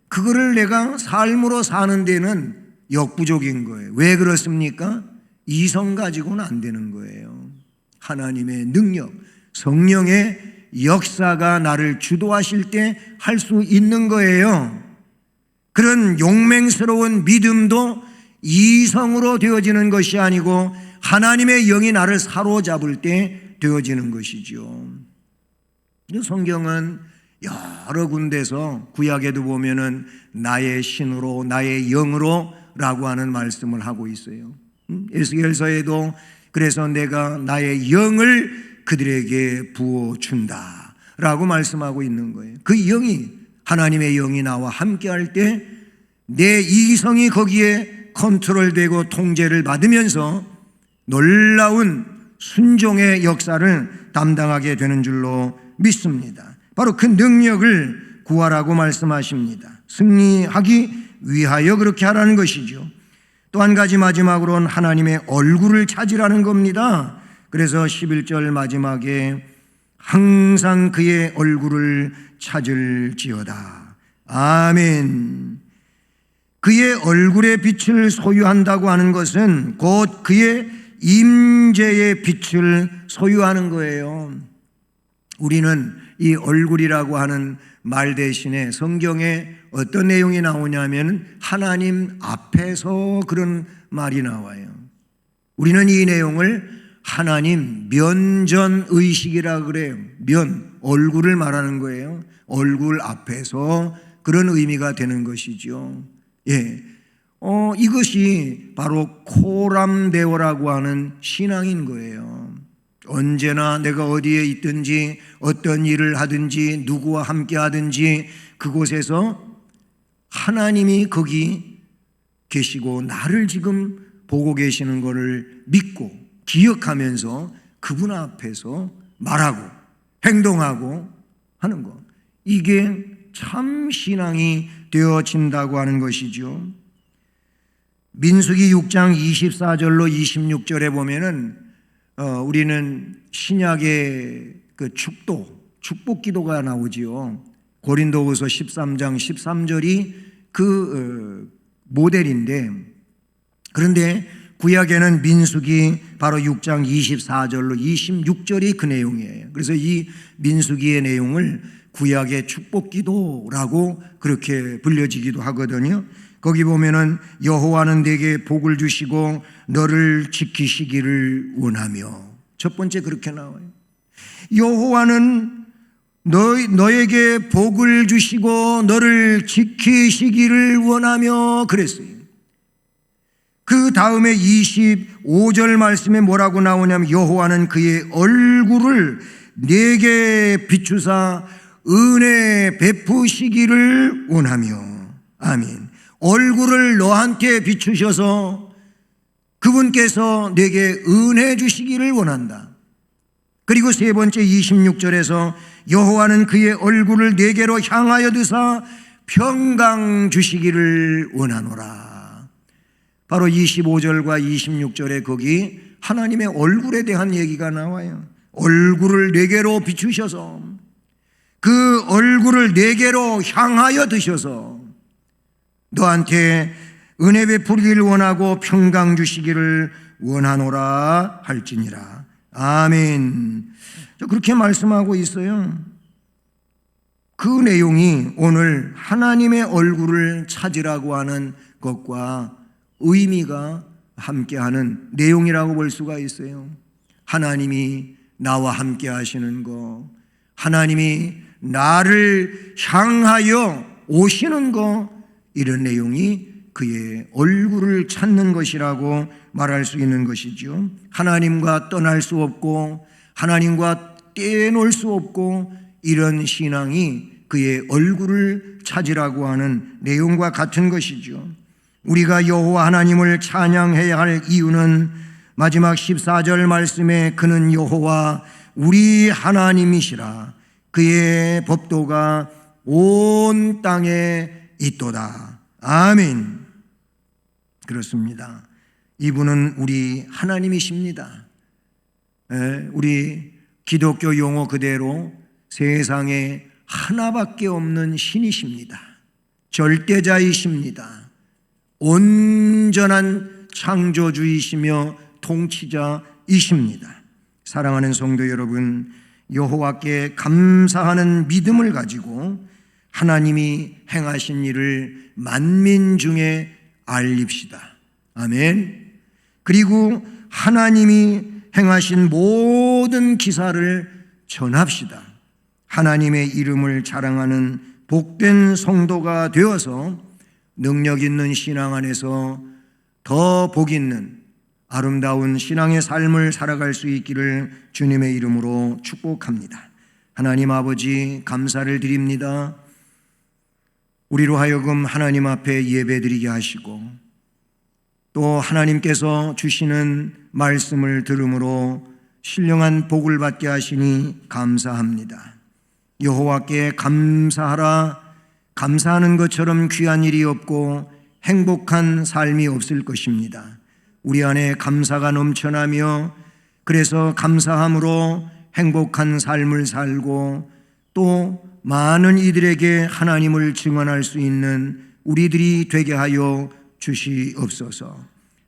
그거를 내가 삶으로 사는 데는 역부족인 거예요. 왜 그렇습니까? 이성 가지고는 안 되는 거예요. 하나님의 능력, 성령의 역사가 나를 주도하실 때 할 수 있는 거예요. 그런 용맹스러운 믿음도 이성으로 되어지는 것이 아니고 하나님의 영이 나를 사로잡을 때 되어지는 것이죠. 성경은 여러 군데서 구약에도 보면은 나의 신으로 나의 영으로 라고 하는 말씀을 하고 있어요. 에스겔서에도 그래서 내가 나의 영을 그들에게 부어준다 라고 말씀하고 있는 거예요. 그 영이, 하나님의 영이 나와 함께 할 때 내 이성이 거기에 컨트롤되고 통제를 받으면서 놀라운 순종의 역사를 담당하게 되는 줄로 믿습니다. 바로 그 능력을 구하라고 말씀하십니다. 승리하기 위하여 그렇게 하라는 것이죠. 또 한 가지 마지막으로는 하나님의 얼굴을 찾으라는 겁니다. 그래서 11절 마지막에 항상 그의 얼굴을 찾을지어다. 아멘. 그의 얼굴의 빛을 소유한다고 하는 것은 곧 그의 임재의 빛을 소유하는 거예요. 우리는 이 얼굴이라고 하는 말 대신에 성경에 어떤 내용이 나오냐면 하나님 앞에서 그런 말이 나와요. 우리는 이 내용을 하나님 면전의식이라 그래요. 얼굴을 말하는 거예요. 얼굴 앞에서 그런 의미가 되는 것이죠. 예. 이것이 바로 코람데오라고 하는 신앙인 거예요. 언제나 내가 어디에 있든지 어떤 일을 하든지 누구와 함께 하든지 그곳에서 하나님이 거기 계시고 나를 지금 보고 계시는 것을 믿고 기억하면서 그분 앞에서 말하고 행동하고 하는 것. 이게 참 신앙이 되어진다고 하는 것이죠. 민수기 6장 24절로 26절에 보면은 우리는 신약의 그 축복 기도가 나오지요. 고린도후서 13장 13절이 그 모델인데, 그런데 구약에는 민수기 바로 6장 24절로 26절이 그 내용이에요. 그래서 이 민수기의 내용을 구약의 축복 기도라고 그렇게 불려지기도 하거든요. 거기 보면은 여호와는 내게 복을 주시고 너를 지키시기를 원하며, 첫 번째 그렇게 나와요. 여호와는 너에게 복을 주시고 너를 지키시기를 원하며 그랬어요. 그 다음에 25절 말씀에 뭐라고 나오냐면 여호와는 그의 얼굴을 내게 비추사 은혜 베푸시기를 원하며. 아멘. 얼굴을 너한테 비추셔서 그분께서 내게 은혜 주시기를 원한다. 그리고 세 번째 26절에서 여호와는 그의 얼굴을 내게로 향하여 드사 평강 주시기를 원하노라. 바로 25절과 26절에 거기 하나님의 얼굴에 대한 얘기가 나와요. 얼굴을 내게로 비추셔서 그 얼굴을 내게로 향하여 드셔서 너한테 은혜 베풀기를 원하고 평강 주시기를 원하노라 할지니라. 아멘. 그렇게 말씀하고 있어요. 그 내용이 오늘 하나님의 얼굴을 찾으라고 하는 것과 의미가 함께하는 내용이라고 볼 수가 있어요. 하나님이 나와 함께 하시는 것, 하나님이 나를 향하여 오시는 것, 이런 내용이 그의 얼굴을 찾는 것이라고 말할 수 있는 것이죠. 하나님과 떠날 수 없고 하나님과 떼놓을 수 없고 이런 신앙이 그의 얼굴을 찾으라고 하는 내용과 같은 것이죠. 우리가 여호와 하나님을 찬양해야 할 이유는 마지막 14절 말씀에 그는 여호와 우리 하나님이시라 그의 법도가 온 땅에 있도다. 아멘. 그렇습니다. 이분은 우리 하나님이십니다. 우리 기독교 용어 그대로 세상에 하나밖에 없는 신이십니다. 절대자이십니다. 온전한 창조주이시며 통치자이십니다. 사랑하는 성도 여러분, 여호와께 감사하는 믿음을 가지고 하나님이 행하신 일을 만민 중에 알립시다. 아멘. 그리고 하나님이 행하신 모든 기사를 전합시다. 하나님의 이름을 자랑하는 복된 성도가 되어서 능력 있는 신앙 안에서 더 복 있는 아름다운 신앙의 삶을 살아갈 수 있기를 주님의 이름으로 축복합니다. 하나님 아버지 감사를 드립니다. 우리로 하여금 하나님 앞에 예배드리게 하시고 또 하나님께서 주시는 말씀을 들음으로 신령한 복을 받게 하시니 감사합니다. 여호와께 감사하라. 감사하는 것처럼 귀한 일이 없고 행복한 삶이 없을 것입니다. 우리 안에 감사가 넘쳐나며 그래서 감사함으로 행복한 삶을 살고 또 많은 이들에게 하나님을 증언할 수 있는 우리들이 되게 하여 주시옵소서.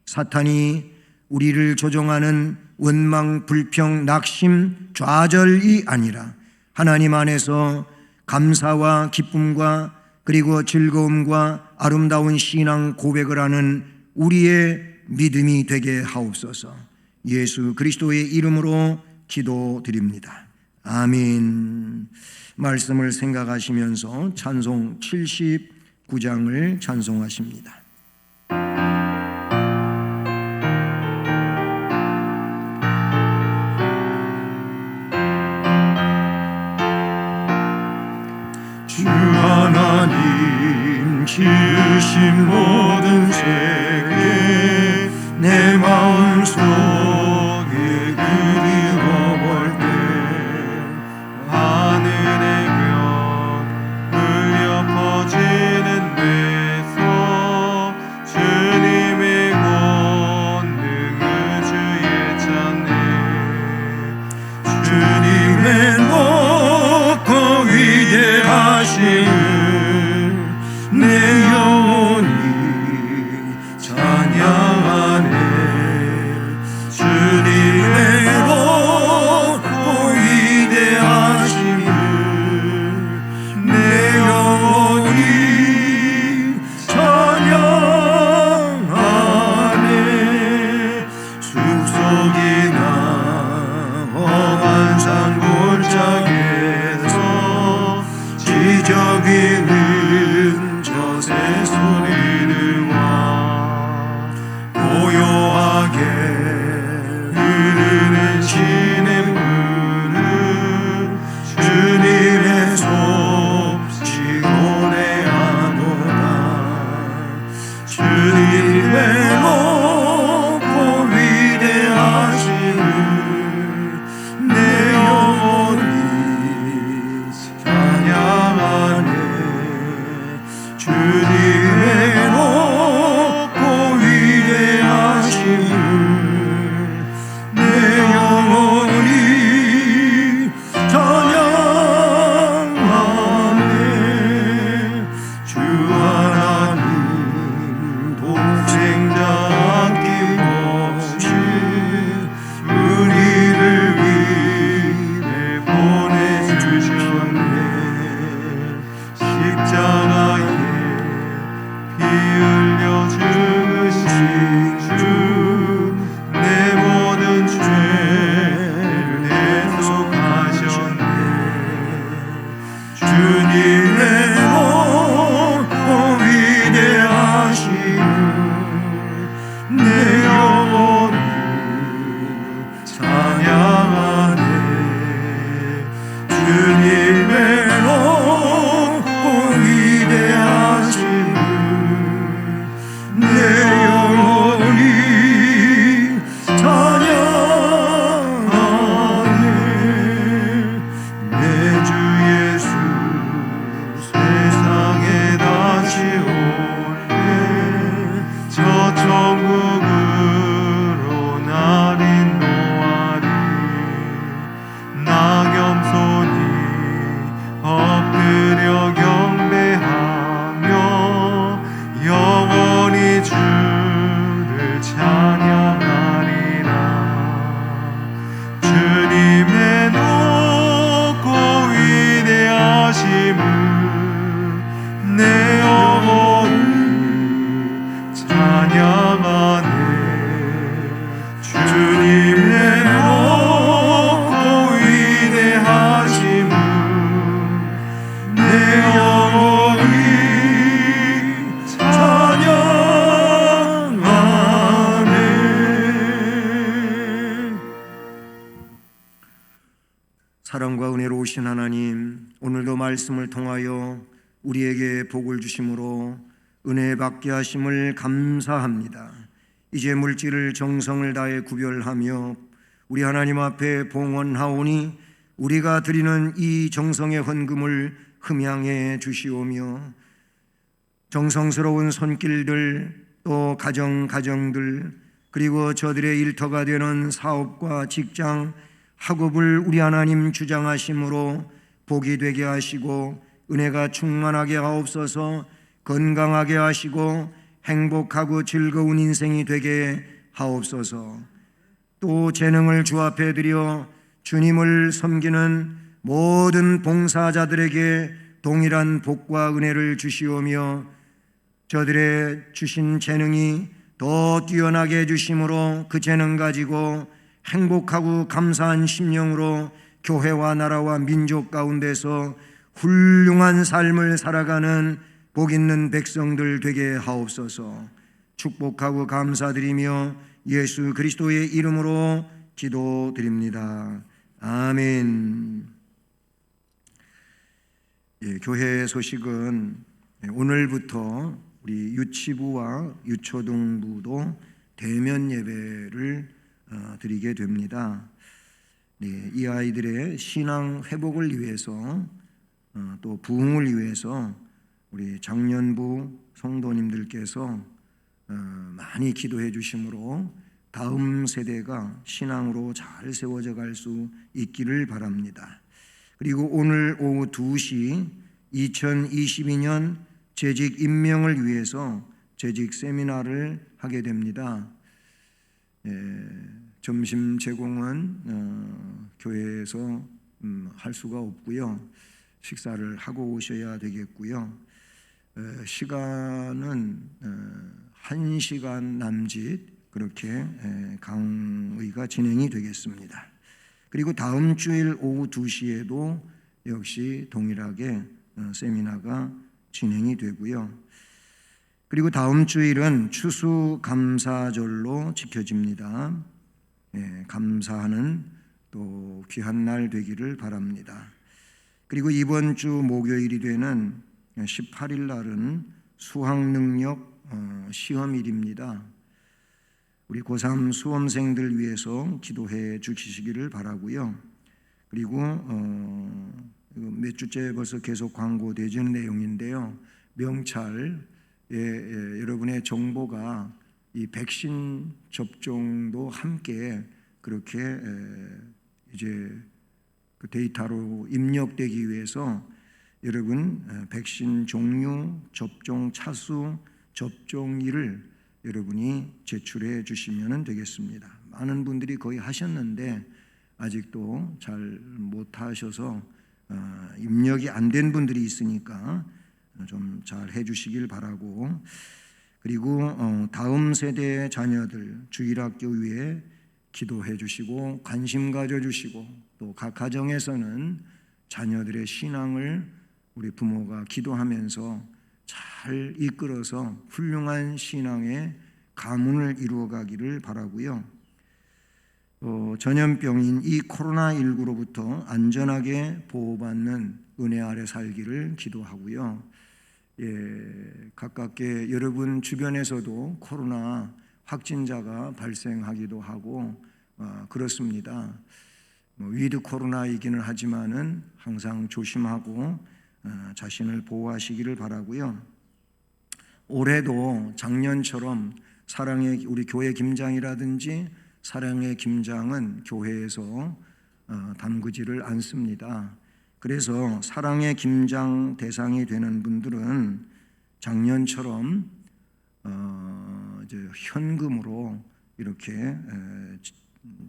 사탄이 우리를 조종하는 원망, 불평, 낙심, 좌절이 아니라 하나님 안에서 감사와 기쁨과 그리고 즐거움과 아름다운 신앙 고백을 하는 우리의 믿음이 되게 하옵소서. 예수 그리스도의 이름으로 기도드립니다. 아멘. 말씀을 생각하시면서 찬송 79장을 찬송하십니다. 주 하나님 지으신 모든 세계 내 마음속에 그리워볼 때 하늘의 별 흘려 퍼지는 데서 주님의 권능을 주의 찾네. 주님의 높고 위대하심을 내 영혼이 찬양하네. 주님의 높고 위대하심을 내 영혼이 찬양하네. 숲속이나 험한 산 골짜기에서 지저귀는 저새 소리를 와 고요하게 흐르는 시냇물은 주님의 솜씨로 내하노라. 주님의 높고 위대하심을 내 영혼이 찬양하네. 주님의 높고 위대하심을 내 영혼이 찬양하네. 주 하나님 독생자 아낌없이 우리를 위해 보내주셨네. 십자가에 피 흘려 죽으신 주 내 모든 죄를 대속하셨네. 주님의 높고 위대하심을 내 영혼이 찬양하네. 주님의 높고 위대하심을 내 영혼이 찬양하네. 내 주 예수 세상에 다시 올때 저 천국으로 날 인도하리. 나 겸손히 엎드려 경배하며 영원히 주를 찬양하리라. 주님의 높고 위대하심을 내 영혼이 찬양하네. 주님의 높고 위대하심을 내 영혼이 찬양하네. 사랑과 은혜로우신 하나님, 오늘도 말씀을 통하여 우리에게 복을 주심으로 은혜 받게 하심을 감사합니다. 이제 물질을 정성을 다해 구별하며 우리 하나님 앞에 봉헌하오니 우리가 드리는 이 정성의 헌금을 흠양해 주시오며 정성스러운 손길들 또 가정들 그리고 저들의 일터가 되는 사업과 직장 학업을 우리 하나님 주장하심으로 복이 되게 하시고 은혜가 충만하게 하옵소서. 건강하게 하시고 행복하고 즐거운 인생이 되게 하옵소서. 또 재능을 주 앞에 드려 주님을 섬기는 모든 봉사자들에게 동일한 복과 은혜를 주시오며 저들의 주신 재능이 더 뛰어나게 해주심으로 그 재능 가지고 행복하고 감사한 심령으로 교회와 나라와 민족 가운데서 훌륭한 삶을 살아가는 복 있는 백성들 되게 하옵소서. 축복하고 감사드리며 예수 그리스도의 이름으로 기도드립니다. 아멘. 교회 소식은 오늘부터 우리 유치부와 유초등부도 대면 예배를 드리게 됩니다. 이 아이들의 신앙 회복을 위해서 또 부흥을 위해서 우리 장년부 성도님들께서 많이 기도해 주심으로 다음 세대가 신앙으로 잘 세워져 갈 수 있기를 바랍니다. 그리고 오늘 오후 2시 2022년 재직 임명을 위해서 재직 세미나를 하게 됩니다. 점심 제공은 교회에서 할 수가 없고요. 식사를 하고 오셔야 되겠고요. 시간은 1시간 남짓 그렇게 강의가 진행이 되겠습니다. 그리고 다음 주일 오후 2시에도 역시 동일하게 세미나가 진행이 되고요. 그리고 다음 주일은 추수감사절로 지켜집니다. 감사하는 또 귀한 날 되기를 바랍니다. 그리고 이번 주 목요일이 되는 18일 날은 수학능력 시험일입니다. 우리 고3 수험생들 위해서 기도해 주시기를 바라고요. 그리고 몇 주째 벌써 계속 광고되는 내용인데요. 명찰에 여러분의 정보가 이 백신 접종도 함께 그렇게 이제 그 데이터로 입력되기 위해서 여러분 백신 종류, 접종 차수, 접종일을 여러분이 제출해 주시면 되겠습니다. 많은 분들이 거의 하셨는데 아직도 잘 못하셔서 입력이 안 된 분들이 있으니까 좀 잘 해주시길 바라고, 그리고 다음 세대의 자녀들 주일학교 위에 기도해 주시고 관심 가져주시고 또 각 가정에서는 자녀들의 신앙을 우리 부모가 기도하면서 잘 이끌어서 훌륭한 신앙의 가문을 이루어가기를 바라고요. 전염병인 이 코로나19로부터 안전하게 보호받는 은혜 아래 살기를 기도하고요. 가깝게 여러분 주변에서도 코로나 확진자가 발생하기도 하고 그렇습니다. 위드 코로나이기는 하지만은 항상 조심하고 자신을 보호하시기를 바라고요. 올해도 작년처럼 사랑의 우리 교회 김장이라든지 사랑의 김장은 교회에서 담그지를 않습니다. 그래서 사랑의 김장 대상이 되는 분들은 작년처럼 이제 현금으로 이렇게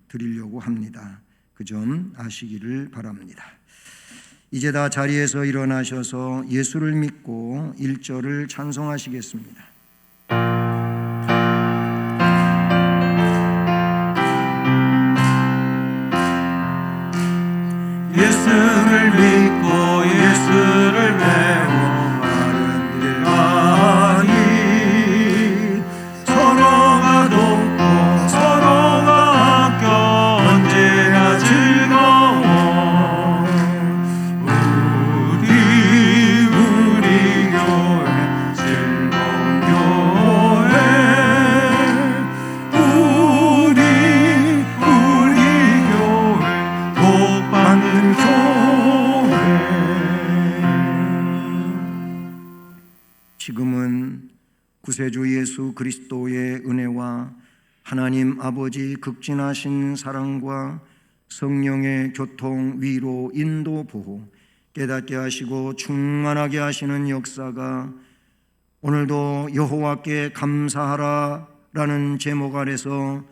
드리려고 합니다. 그 점 아시기를 바랍니다. 이제 다 자리에서 일어나셔서 예수를 믿고 1절을 찬송하시겠습니다. 예수를 믿고 예수를 배워 바른 길 가니 서로가 돕고 서로가 아껴 언제나 즐거워 우리 교회 즐거운 구세주 예수 그리스도의 은혜와 하나님 아버지 극진하신 사랑과 성령의 교통, 위로, 인도, 보호, 깨닫게 하시고 충만하게 하시는 역사가 오늘도 여호와께 감사하라라는 제목 아래서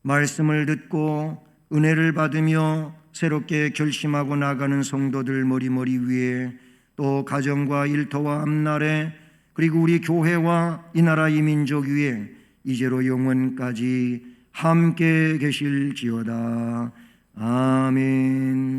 말씀을 듣고 은혜를 받으며 새롭게 결심하고 나가는 성도들 머리머리 위에, 또 가정과 일터와 앞날에, 그리고 우리 교회와 이 나라 이 민족 위에 이제로 영원까지 함께 계실지어다. 아멘.